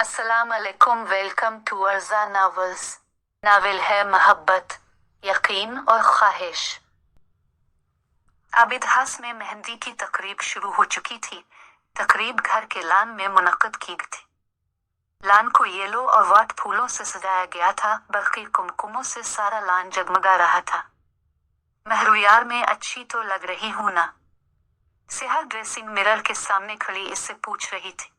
अस्सलाम अलैकुम। Welcome to Arza novels. Novel है मोहब्बत, यकीन और ख्वाहिश। आबिदहास में मेहंदी की तकरीब शुरू हो चुकी थी। तकरीब घर के लान में मुनक्कद की गई थी। लान को येलो और वाट फूलों से सजाया गया था। बरकी कुमकुमों से सारा लान जगमगा रहा था। महरू यार में अच्छी तो लग रही हूं ना? सिहा ड्रेसिंग मिरर के सामने खड़ी इससे पूछ रही थी।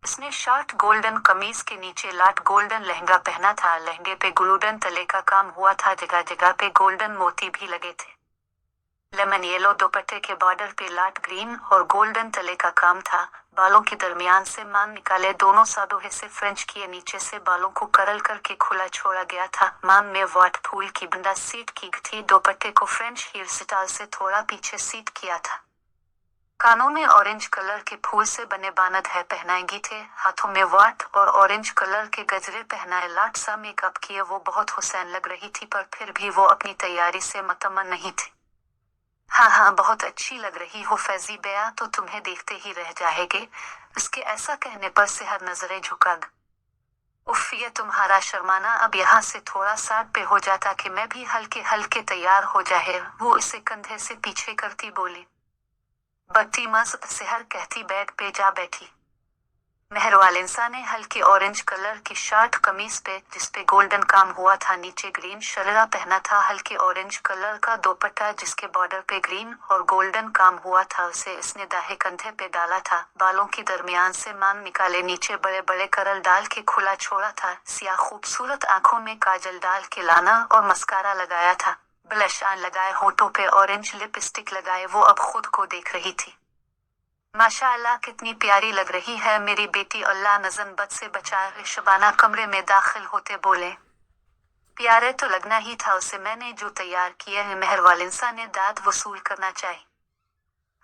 इसने शॉर्ट गोल्डन कमीज के नीचे लाट गोल्डन लहंगा पहना था। लहंगे पे गोल्डन तले का काम हुआ था। जगह जगह पे गोल्डन मोती भी लगे थे। लेमन येलो दुपट्टे के बॉर्डर पे लाट ग्रीन और गोल्डन तले का काम था। बालों के दरमियान से मान निकाले दोनों सादों हिस्से फ्रेंच किए। नीचे से बालों को करल करके खुला छोड़ा गया था। मान में वाट फूल की बंदा सीट की थी। दुपट्टे को फ्रेंच हेयर स्टाइल से थोड़ा पीछे सीट किया था। कानों में ऑरेंज कलर के फूल से बने बानद है पहनाएंगी थे। हाथों में वाट और ऑरेंज कलर के गजरे पहनाए। लाट सा मेकअप किए वो बहुत हुसैन लग रही थी, पर फिर भी वो अपनी तैयारी से मुतमन नहीं थी। हाँ, बहुत अच्छी लग रही हो फैजी बेया, तो तुम्हें देखते ही रह जाएंगे। उसके ऐसा कहने पर सेहर नजरें झुका ग। उफ, ये तुम्हारा शर्माना अब यहाँ से थोड़ा साथ पे हो जाता कि मैं भी हल्के हल्के तैयार हो जाए। वो इसे कंधे से पीछे करती बोली। बत्ती मस्त सेहर कहती बेड पे जा बैठी। मेहरवालिंसा ने हल्के ऑरेंज कलर की शर्ट कमीज पे जिसपे गोल्डन काम हुआ था, नीचे ग्रीन शलरा पहना था। हल्के ऑरेंज कलर का दुपट्टा जिसके बॉर्डर पे ग्रीन और गोल्डन काम हुआ था, उसे इसने दाहे कंधे पे डाला था। बालों के दरमियान से मान निकाले नीचे बड़े बड़े करल डाल के खुला छोड़ा था। सिया खूबसूरत आंखों में काजल डाल के लाना और मस्कारा लगाया था। ब्लश ऑन लगाए, होठों पे ऑरेंज लिपस्टिक लगाए वो अब खुद को देख रही थी। माशाअल्लाह, कितनी प्यारी लग रही है मेरी बेटी। अल्लाह नजन बद से बचाए। शबाना कमरे में दाखिल होते बोले। प्यारे तो लगना ही था उसे, मैंने जो तैयार किए हैं। मेहरवालिंसा ने दाद वसूल करना चाहिए।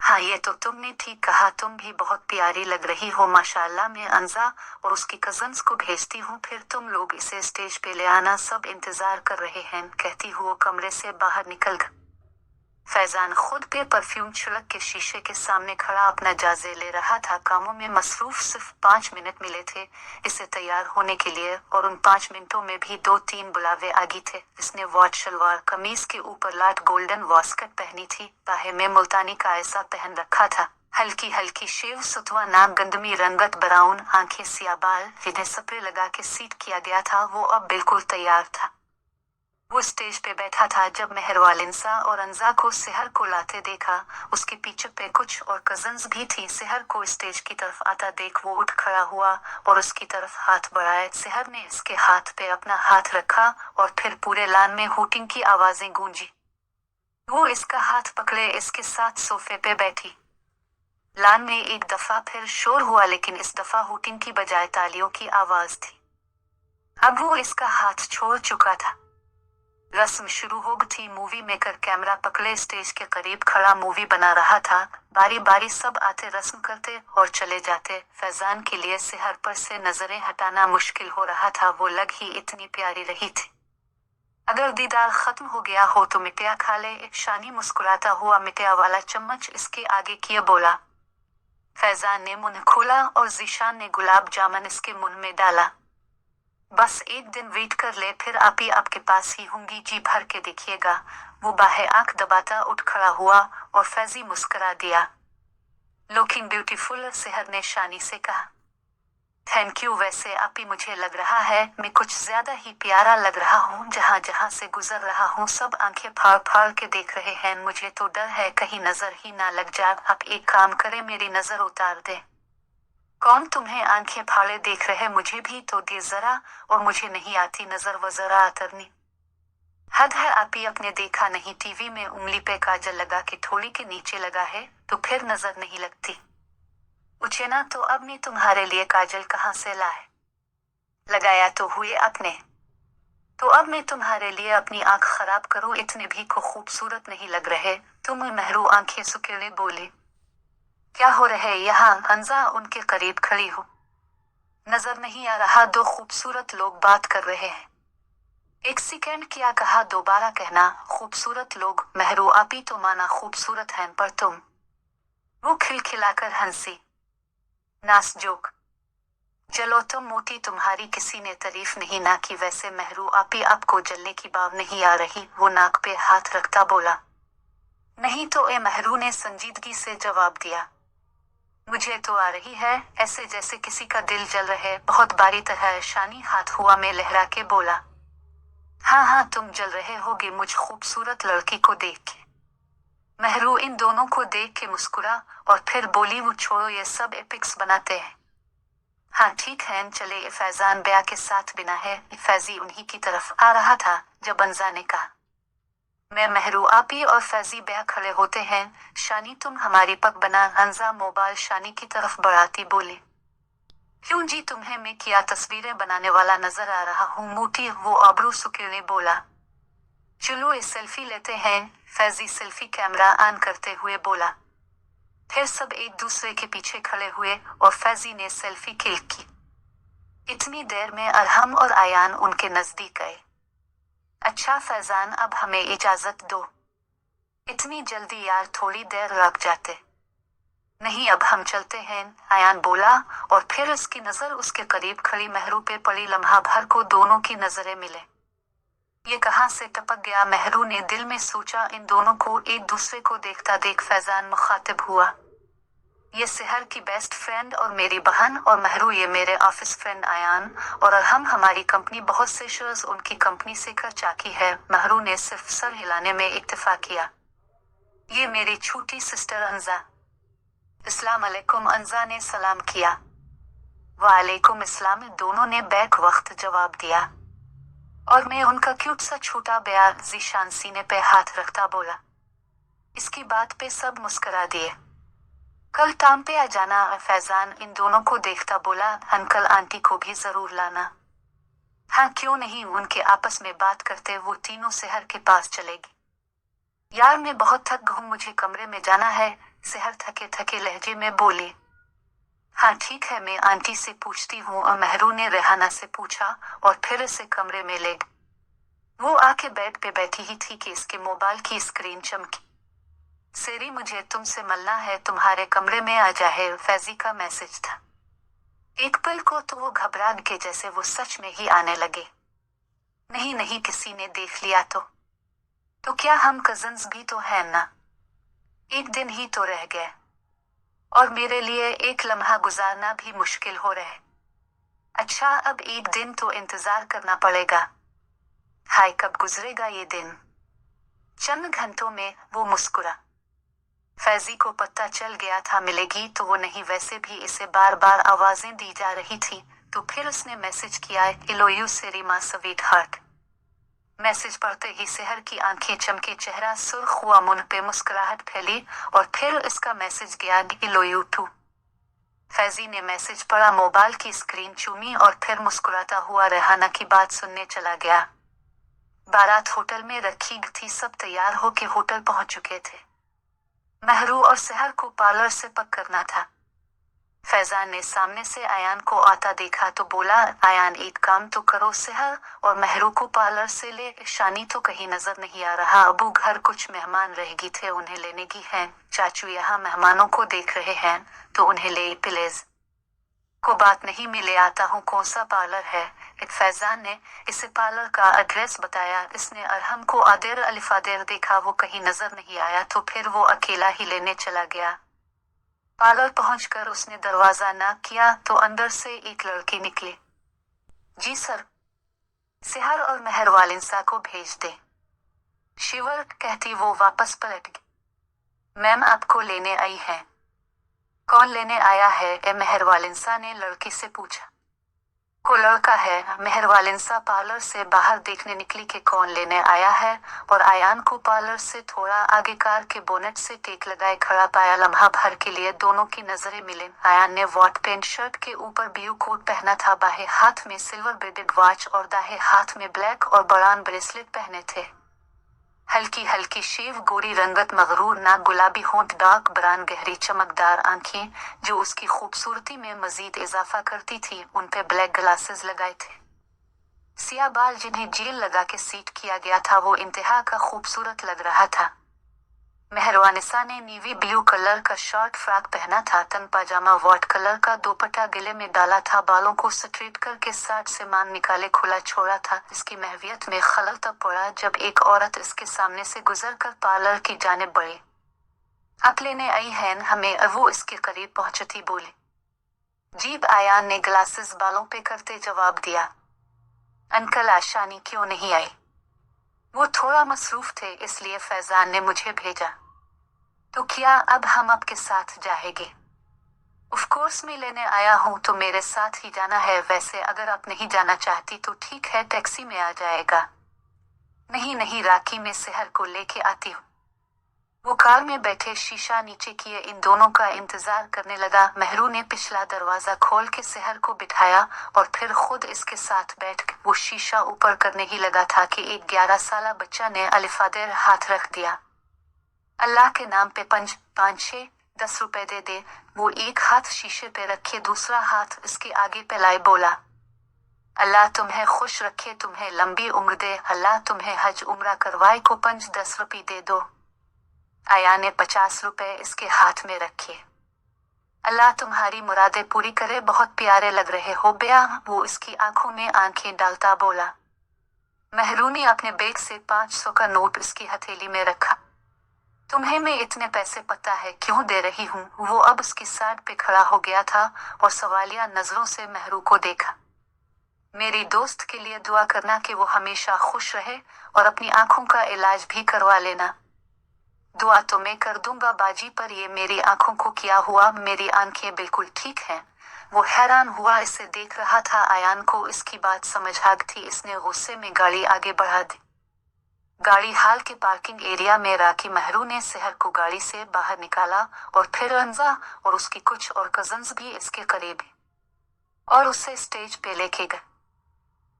हाँ, ये तो तुमने ठीक कहा, तुम भी बहुत प्यारी लग रही हो माशाअल्लाह। मैं अंजा और उसकी कजन्स को भेजती हूँ, फिर तुम लोग इसे स्टेज पे ले आना, सब इंतजार कर रहे हैं, कहती हुआ कमरे से बाहर निकल गई। फैजान खुद पे परफ्यूम छिड़क के शीशे के सामने खड़ा अपना जायजे ले रहा था। कामों में मसरूफ सिर्फ 5 मिनट मिले थे इसे तैयार होने के लिए, और उन 5 मिनटों में भी 2-3 बुलावे आगी थे। इसने वाट शलवार कमीज के ऊपर लाट गोल्डन वास्कट पहनी थी। बाहे में मुल्तानी का ऐसा पहन रखा था। हल्की हल्की शेव, सुतवा नाक, गंदमी रंगत ब्राउन आंखें, सिया बाल जिन्हें स्प्रे लगा के सीट किया गया था। वो अब बिल्कुल तैयार था। वो स्टेज पे बैठा था जब मेहरवालिंसा और अंजा को सेहर को लाते देखा। उसके पीछे पे कुछ और कजन्स भी थी। सेहर को स्टेज की तरफ आता देख वो उठ खड़ा हुआ और उसकी तरफ हाथ बढ़ाए। सेहर ने इसके हाथ पे अपना हाथ रखा और फिर पूरे लान में हूटिंग की आवाजें गूंजी। वो इसका हाथ पकड़े इसके साथ सोफे पे बैठी। लान में एक दफा फिर शोर हुआ, लेकिन इस दफा हूटिंग की बजाय तालियों की आवाज थी। अब वो इसका हाथ छोड़ चुका था। रस्म शुरू हो गई थी। मूवी मेकर कैमरा पकड़े स्टेज के करीब खड़ा मूवी बना रहा था। बारी बारी सब आते, रस्म करते और चले जाते। फैजान के लिए सेहर पर से नजरें हटाना मुश्किल हो रहा था। वो लग ही इतनी प्यारी रही थी। अगर दीदार खत्म हो गया हो तो मिठाई खा ले। शानी मुस्कुराता हुआ मिठाई वाला चम्मच इसके आगे किए बोला। फैजान ने मुंह खोला और जीशान ने गुलाब जामुन इसके मुंह में डाला। बस एक दिन वेट कर ले, फिर आप ही आपके पास ही होंगी, जी भर के देखिएगा। वो बाहें आंख दबाता उठ खड़ा हुआ और फैजी मुस्कुरा दिया। लुकिंग ब्यूटीफुल, सेहर ने शानी से कहा। थैंक यू, वैसे आप ही मुझे लग रहा है मैं कुछ ज्यादा ही प्यारा लग रहा हूँ। जहाँ जहाँ से गुजर रहा हूँ सब आंखें फाड़ फाड़ के देख रहे हैं। मुझे तो डर है कहीं नजर ही ना लग जाए। आप एक काम करें, मेरी नजर उतार दे। कौन तुम्हें आंखें फाड़े देख रहे? मुझे भी तो दे जरा, और मुझे नहीं आती नजर वो जरा अतरनी। हद है, आप ही अपने देखा नहीं टीवी में उंगली पे काजल लगा के थोड़ी के नीचे लगा है तो फिर नजर नहीं लगती। उछेना तो अब मैं तुम्हारे लिए काजल कहाँ से लाए? लगाया तो हुए आपने। तो अब मैं तुम्हारे लिए अपनी आंख खराब करूं? इतने भी को खूबसूरत नहीं लग रहे तुम। महरू आंखें सुकेले बोले। क्या हो रहे यहाँ? अंजा उनके करीब खड़ी हो। नजर नहीं आ रहा? 2 खूबसूरत लोग बात कर रहे हैं। एक सेकंड, क्या कहा? दोबारा कहना। खूबसूरत लोग? महरू आप ही तो माना खूबसूरत हैं, पर तुम। वो खिलखिलाकर हंसी। नास जोक। जलो तो मोटी, तुम्हारी किसी ने तारीफ नहीं ना की। वैसे महरू आपी आपको जलने की बात नहीं आ रही? वो नाक पे हाथ रखता बोला। नहीं तो, ए महरू ने संजीदगी से जवाब दिया। मुझे तो आ रही है, ऐसे जैसे किसी का दिल जल रहे। बहुत बारी तरह शानी हाथ हुआ में लहरा के बोला। हाँ हाँ, तुम जल रहे होगे मुझ खूबसूरत लड़की को देख के। महरू इन दोनों को देख के मुस्कुरा और फिर बोली, वो छोड़ो, ये सब एपिक्स बनाते हैं। हाँ ठीक है, चले। फैजान ब्या के साथ बिना है। फैजी उन्हीं की तरफ आ रहा था जब अंजा ने कहा। मैं महरू आपी और फैजी ब्या खड़े होते हैं। शानी तुम हमारी पग बना। अंजा मोबाइल शानी की तरफ बढ़ाती बोली। क्यों जी, तुम्हें मैं क्या तस्वीरें बनाने वाला नजर आ रहा हूँ? मोटी वो आबरू सुकेले बोला। चलो एक सेल्फी लेते हैं। फैजी सेल्फी कैमरा ऑन करते हुए बोला। फिर सब एक दूसरे के पीछे खड़े हुए और फैजी ने सेल्फी क्लिक की। इतनी देर में अरहम और आयान उनके नजदीक आए। अच्छा फैजान, अब हमें इजाजत दो। इतनी जल्दी यार, थोड़ी देर रुक जाते। नहीं, अब हम चलते हैं, आयान बोला और फिर उसकी नजर उसके करीब खड़ी महरू पे पड़ी। लम्हा भर को दोनों की नजरें मिले। ये कहाँ से टपक गया? महरू ने दिल में सोचा। इन दोनों को एक दूसरे को देखता देख फैजान मुखातिब हुआ। ये सहर की बेस्ट फ्रेंड और मेरी बहन, और महरू ये मेरे ऑफिस फ्रेंड आयान, और हम हमारी कंपनी बहुत से शेयर्स उनकी कंपनी से कर चाकी है। महरू ने सिर्फ सर हिलाने में इत्तेफाक किया। ये मेरी छोटी सिस्टर अंजा। अस्सलाम अलैकुम, अंजा ने सलाम किया। वालेकुम अस्सलाम, दोनों ने बैक वक्त जवाब दिया। और मैं उनका क्यूट सा छोटा बेया जीशान सीने पे हाथ रखता बोला। इसकी बात पे सब मुस्करा दिए। कल टाइम पे आ जाना। फैजान इन दोनों को देखता बोला। अंकल आंटी को भी जरूर लाना। हाँ क्यों नहीं, उनके आपस में बात करते वो तीनों सहर के पास चलेगी। यार मैं बहुत थक हूँ, मुझे कमरे में जाना है, सहर थके थके लहजे में बोली। हाँ ठीक है, मैं आंटी से पूछती हूँ। और महरू ने रेहाना से पूछा और फिर इसे कमरे में ले गई। वो आके बेड पे बैठी ही थी कि इसके मोबाइल की स्क्रीन चमकी। सेरी, मुझे तुमसे मिलना है, तुम्हारे कमरे में आ जाए, फैजी का मैसेज था। एक पल को तो वो घबरा के जैसे वो सच में ही आने लगे। नहीं नहीं, किसी ने देख लिया तो क्या? हम कजन्स भी तो हैं ना। एक दिन ही तो रह गए, और मेरे लिए एक लम्हा गुजारना भी मुश्किल हो रहा है। अच्छा, अब एक दिन तो इंतजार करना पड़ेगा। हाय, कब गुजरेगा ये दिन? चंद घंटों में वो मुस्कुरा। फैजी को पता चल गया था मिलेगी तो वो नहीं, वैसे भी इसे बार बार आवाजें दी जा रही थी। तो फिर उसने मैसेज किया, इलोयू सेरीमा स्वीट हार्ट। मैसेज पढ़ते ही सहर की आंखें चमके, चेहरा सुर्ख हुआ, मुंह पे मुस्कुराहट फैली और फिर इसका मैसेज गया, इलोयू टू। फैजी ने मैसेज पढ़ा, मोबाइल की स्क्रीन चूमी और फिर मुस्कुराता हुआ रेहाना की बात सुनने चला गया। बारात होटल में रखी थी, सब तैयार होके होटल पहुंच चुके थे। महरू और सहर को पार्लर से पिक करना था। फैजान ने सामने से आयान को आता देखा तो बोला, आयान एक काम तो करो, सहर और महरू को पार्लर से ले। शानी तो कहीं नजर नहीं आ रहा। अबू घर कुछ मेहमान रहेगी थे, उन्हें लेने की हैं। चाचू यहाँ मेहमानों को देख रहे हैं तो उन्हें ले प्लीज। को बात नहीं, मिले आता हूँ, कौन सा पार्लर है? एक फैजान ने इसे पार्लर का एड्रेस बताया। इसने अरहम को आदेर अलिफादेर देखा, वो कहीं नजर नहीं आया तो फिर वो अकेला ही लेने चला गया। पार्लर पहुंचकर उसने दरवाजा नॉक किया तो अंदर से एक लड़की निकली। जी सर, सिहार और मेहर वालिंसा को भेज दे, शिवर कहती वो वापस पलट गई। मैम आपको लेने आई है। कौन लेने आया है? ए मेहर वालिंसा ने लड़की से पूछा। को लड़का है। मेहर वालिंसा पार्लर से बाहर देखने निकली कि कौन लेने आया है, और आयान को पार्लर से थोड़ा आगे कार के बोनेट से टेक लगाए खड़ा पाया। लम्हा भर के लिए दोनों की नजरें मिले। आयान ने वॉट पेंट शर्ट के ऊपर ब्लू कोट पहना था, बाएं हाथ में सिल्वर बेडेड वॉच और दाएं हाथ में ब्लैक और बड़ान ब्रेसलेट पहने थे। हल्की हल्की शेव, गोरी रंगत, मगरूर नाक, गुलाबी होंठ, डार्क ब्राउन, गहरी चमकदार आंखें जो उसकी खूबसूरती में मजीद इजाफा करती थी। उन पे ब्लैक ग्लासेस लगाए थे। सिया बाल जिन्हें जेल लगा के सीट किया गया था, वो इंतहा का खूबसूरत लग रहा था। मेहरवानिसा ने नीवी ब्लू कलर का शॉर्ट फ्रॉक पहना था, तन पाजामा व्हाइट कलर का दोपट्टा गले में डाला था, बालों को स्ट्रेट करके साइड से मान निकाले खुला छोड़ा था। इसकी महवियत में खलल तब पड़ा जब एक औरत इसके सामने से गुजर कर पार्लर की जानिब बढ़ी। आप लेने आई हैं हमें? और वो इसके करीब पहुंचती बोली। जीब आयान ने ग्लासेस बालों पे करते जवाब दिया, अंकल आशानी क्यों नहीं आई? वो थोड़ा मसरूफ थे इसलिए फैजान ने मुझे भेजा। तो क्या अब हम आपके साथ जाएंगे? ऑफ कोर्स मैं लेने आया हूँ तो मेरे साथ ही जाना है। वैसे अगर आप नहीं जाना चाहती तो ठीक है, टैक्सी में आ जाएगा। नहीं नहीं, राखी में सेहर को लेके आती हूँ। वो कार में बैठे शीशा नीचे किए इन दोनों का इंतजार करने लगा। महरू ने पिछला दरवाजा खोल के सेहर को बिठाया और फिर खुद इसके साथ बैठ के वो शीशा ऊपर करने ही लगा था कि एक 11 साला बच्चा ने अलिफादेर हाथ रख दिया। अल्लाह के नाम पे 5-6-10 रुपए दे दे। वो एक हाथ शीशे पे रखे, दूसरा हाथ इसके आगे फैलाए बोला, अल्लाह तुम्हें खुश रखे, तुम्हें लंबी उम्र दे, अल्लाह तुम्हें हज उम्रा करवाए को 5-10 रुपये दे दो। आया ने 50 रुपए इसके हाथ में रखे। अल्लाह तुम्हारी मुरादें पूरी करे, बहुत प्यारे लग रहे हो बेया। वो इसकी आंखों में आंखें डालता बोला। महरू ने अपने बैग से 500 का नोट इसकी हथेली में रखा। तुम्हें मैं इतने पैसे पता है क्यों दे रही हूँ? वो अब उसकी साइड पे खड़ा हो गया था और सवालिया नजरों से महरू को देखा। मेरी दोस्त के लिए दुआ करना कि वो हमेशा खुश रहे और अपनी आंखों का इलाज भी करवा लेना। दुआ तो मैं कर दूंगा बाजी, पर ये मेरी आंखों को क्या हुआ? मेरी आंखें बिल्कुल ठीक हैं। वो हैरान हुआ, इसे देख रहा था। आयान को इसकी बात समझ आ गई थी। इसने गुस्से में गाड़ी आगे बढ़ा दी। गाड़ी हाल के पार्किंग एरिया में राखी महरू ने सेहर को गाड़ी से बाहर निकाला और फिर रंजा और उसकी कुछ और कजन्स भी इसके करीब और उसे स्टेज पे लेके गए।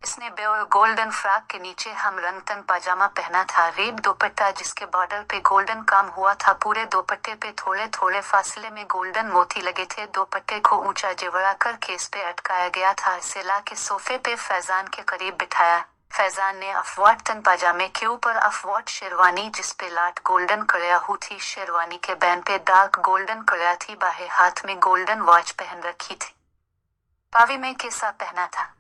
इसने गोल्डन फ्रॉक के नीचे हम रंग तन पाजामा पहना था, रेड दोपट्टा जिसके बॉर्डर पे गोल्डन काम हुआ था। पूरे दोपट्टे पे थोड़े थोड़े फासले में गोल्डन मोती लगे थे। दोपट्टे को ऊंचा जेवरा कर केस पे अटकाया गया था। इसे ला के सोफे पे फैजान के करीब बिठाया। फैजान ने अफवाट तन पाजामे के ऊपर अफवाट शेरवानी जिसपे लाट गोल्डन कड़िया हुई थी, शेरवानी के बैन पे डार्क गोल्डन कड़िया थी। बाहें हाथ में गोल्डन वॉच पहन रखी थी। पावी में केसा पहना था।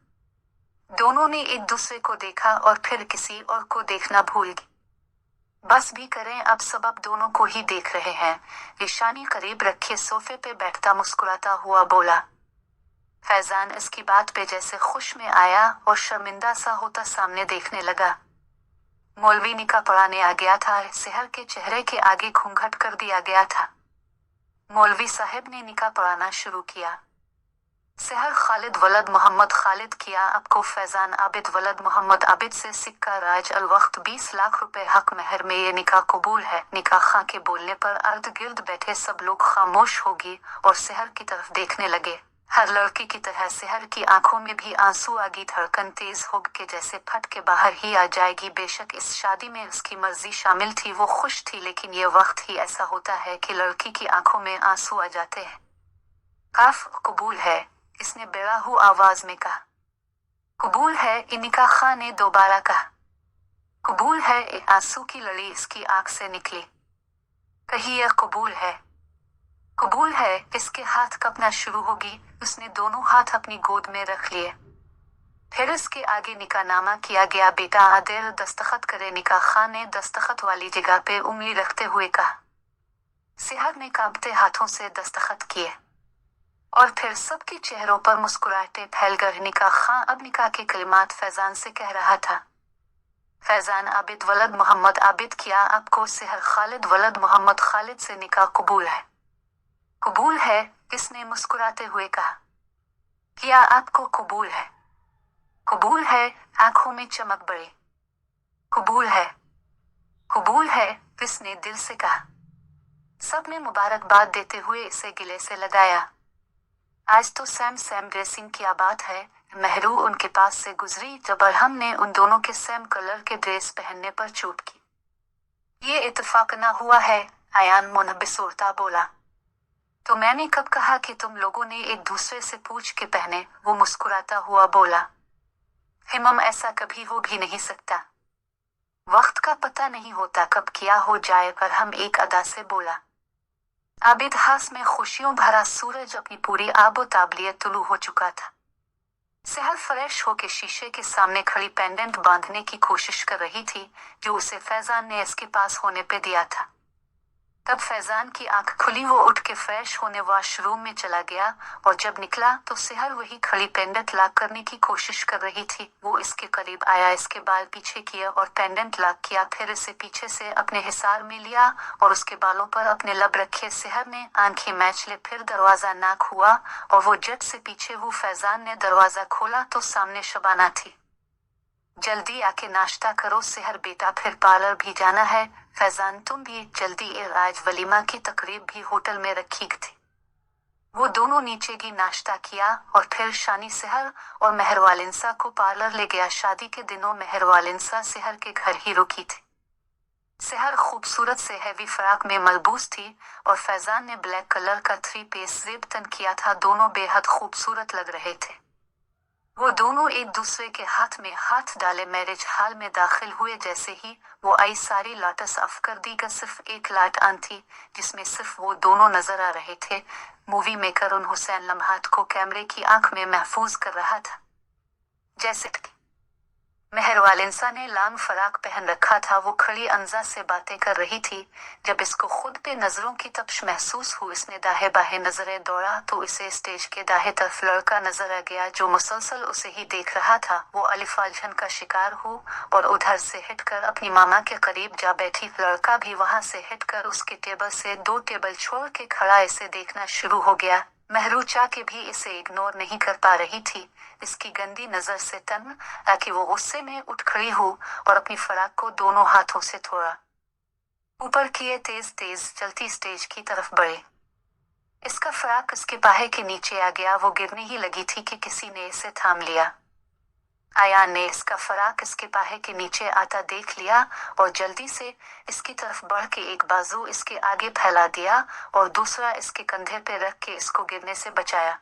दोनों ने एक दूसरे को देखा और फिर किसी और को देखना भूल गई। बस भी करें, अब सब अब दोनों को ही देख रहे हैं। ईशानी करीब रखे सोफे पे बैठता मुस्कुराता हुआ बोला। फैजान इसकी बात पे जैसे खुश में आया और शर्मिंदा सा होता सामने देखने लगा। मौलवी निकाह पढ़ाने आ गया था। सेहर के चेहरे के आगे घूंघट कर दिया गया था। मौलवी साहब ने निकाह पढ़ाना शुरू किया। सेहर खालिद वलद मोहम्मद खालिद किया। आपको फैजान आबिद वलद मोहम्मद आबिद से सिक्का राज अल वक्त 20 लाख रुपए हक महर में ये निकाह कबूल है। निकाह खां के बोलने पर अर्द गिर्द बैठे सब लोग खामोश होगी और सेहर की तरफ देखने लगे। हर लड़की की तरह सेहर की आंखों में भी आंसू आ गई। धड़कन तेज हो के जैसे फट के बाहर ही आ जाएगी। बेशक इस शादी में उसकी मर्जी शामिल थी, वो खुश थी, लेकिन ये वक्त ही ऐसा होता है कि लड़की की आंखों में आंसू आ जाते हैं। काफ कबूल है, इसने बेराहू आवाज में कहा। कबूल है, इनिका खां ने दोबारा कहा। कबूल है, आंसू की लड़ी इसकी आंख से निकली। कहिए कबूल है। कबूल है, इसके हाथ कपना शुरू होगी। उसने दोनों हाथ अपनी गोद में रख लिए। फिर इसके आगे निकाहनामा किया गया। बेटा आदिल दस्तखत करे। निकाह खां ने दस्तखत वाली जगह पे उंगली रखते हुए कहा। सेहर ने कांपते हाथों से दस्तखत किए और फिर सबके चेहरों पर मुस्कुराहटें फैल गई। निकाह खां अब निकाह के कलिमात फैजान से कह रहा था। फैजान आबिद वलद मोहम्मद आबिद, किया आपको सेहर खालिद वलद मोहम्मद खालिद से निकाह कबूल है? कबूल है, किसने मुस्कुराते हुए कहा। क्या आपको कबूल है? कबूल है, आंखों में चमक बढ़ी। कबूल है। कबूल है, किसने दिल से कहा। सबने मुबारकबाद देते हुए इसे गिले से लगाया। आज तो सैम ड्रेसिंग की बात है। महरू उनके पास से गुजरी जब अरहम ने उन दोनों के सेम कलर के ड्रेस पहनने पर चूप की। ये इत्तेफाक ना हुआ है, आयान मुनबिसुरता बोला। तो मैंने कब कहा कि तुम लोगों ने एक दूसरे से पूछ के पहने? वो मुस्कुराता हुआ बोला। हिमम, ऐसा कभी हो भी नहीं सकता। वक्त का पता नहीं होता कब क्या हो जाए। अरहम एक अदा से बोला। आबिद हास में खुशियों भरा सूरज अपनी पूरी आबोताबलियत तुलू हो चुका था। सहर फ्रेश होके शीशे के सामने खड़ी पेंडेंट बांधने की कोशिश कर रही थी जो उसे फैजान ने इसके पास होने पे दिया था। तब फैजान की आंख खुली, वो उठ के फ्रेश होने वॉशरूम में चला गया और जब निकला तो सहर वही खड़ी पेंडेंट लॉक करने की कोशिश कर रही थी। वो इसके करीब आया, इसके बाल पीछे किए और पेंडेंट लॉक किया, फिर इसे पीछे से अपने हिसार में लिया और उसके बालों पर अपने लब रखे। सहर ने आंखें मैच ले, फिर दरवाजा नॉक हुआ और वो झट से पीछे हुई। फैजान ने दरवाजा खोला तो सामने शबाना थी। जल्दी आके नाश्ता करो सहर बेटा, फिर पार्लर भी जाना है। फैजान तुम भी जल्दी, आज वलीमा की तकरीब भी होटल में रखी थी। वो दोनों नीचे की नाश्ता किया और फिर शानी सहर और मेहरवालिंसा को पार्लर ले गया। शादी के दिनों मेहरवालिंसा सहर के घर ही रुकी थी। सहर खूबसूरत से हैवी फ्रॉक में मलबूस थी और फैजान ने ब्लैक कलर का 3 पीस जिप तन किया था। दोनों बेहद खूबसूरत लग रहे थे। वो दोनों एक दूसरे के हाथ में हाथ डाले मैरिज हॉल में दाखिल हुए। जैसे ही वो आई सारी लाटस ऑफ कर दी गई, सिर्फ एक लाइट ऑन थी जिसमें सिर्फ वो दोनों नजर आ रहे थे। मूवी मेकर उन हुसैन लम्हात को कैमरे की आंख में महफूज कर रहा था। जैसे मेहरवालिंसा ने लॉन्ग फराक पहन रखा था, वो खड़ी अंजा से बातें कर रही थी। जब इसको खुद पे नजरों की तपिश महसूस हुई, इसने दाहे बाहे नजरें दौड़ा तो इसे स्टेज के दाहे तरफ लड़का नजर आ गया जो मुसलसल उसे ही देख रहा था। वो अलिफाजन का शिकार हो और उधर से हटकर अपनी मामा के करीब जा बैठी। लड़का भी वहां से हटकर उसके टेबल से 2 टेबल छोड़ के खड़ा इसे देखना शुरू हो गया। महरू चाह के भी इसे इग्नोर नहीं कर पा रही थी। इसकी गंदी नजर से तंग ताकि वो गुस्से में उठ खड़ी हो और अपनी फराक को दोनों हाथों से थोड़ा ऊपर किए तेज तेज चलती स्टेज की तरफ बढ़े। इसका फराक इसके बाहे के नीचे आ गया। वो गिरने ही लगी थी कि किसी ने इसे थाम लिया। आयान ने इसका फराक इसके बाहे के नीचे आता देख लिया और जल्दी से इसकी तरफ बढ़ के एक बाजू इसके आगे फैला दिया और दूसरा इसके कंधे पे रख के इसको गिरने से बचाया।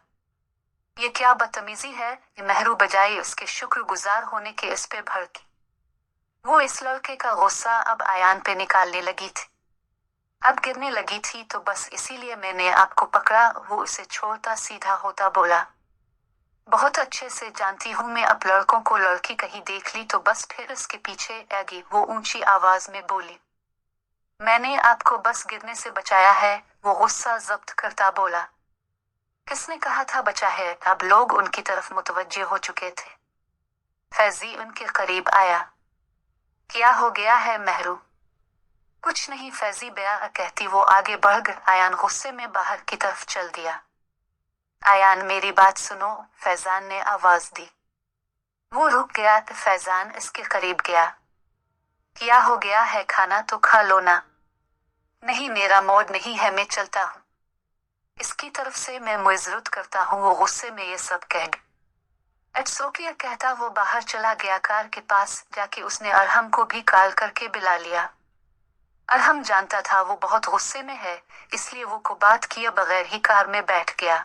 ये क्या बदतमीजी है, महरू बजाय उसके शुक्रगुजार होने के इस पे भड़की। वो इस लड़के का गुस्सा अब आयान पे निकालने लगी थी। अब गिरने लगी थी तो बस इसीलिए मैंने आपको पकड़ा। वो उसे छोड़ता सीधा होता बोला। बहुत अच्छे से जानती हूँ मैं, अब लड़कों को लड़की कहीं देख ली तो बस फिर इसके पीछे आगी। वो ऊंची आवाज में बोली। मैंने आपको बस गिरने से बचाया है, वो गुस्सा जब्त करता बोला। किसने कहा था बचा है? अब लोग उनकी तरफ मुतवज्जे हो चुके थे। फैजी उनके करीब आया। क्या हो गया है महरू? कुछ नहीं फैजी बया कहती वो आगे बढ़ गई। आयान गुस्से में बाहर की तरफ चल दिया। आयान मेरी बात सुनो, फैजान ने आवाज दी। वो रुक गया तो फैजान इसके करीब गया। क्या हो गया है, खाना तो खा लो ना। नहीं मेरा मूड नहीं है, मैं चलता हूँ। इसकी तरफ से मैं मुआजरत करता हूँ। वो गुस्से में ये सब कह गया। इट्स ओके कहता वो बाहर चला गया। कार के पास जाके उसने अरहम को भी कॉल करके बुला लिया। अरहम जानता था वो बहुत गुस्से में है, इसलिए वो को बात किए बगैर ही कार में बैठ गया।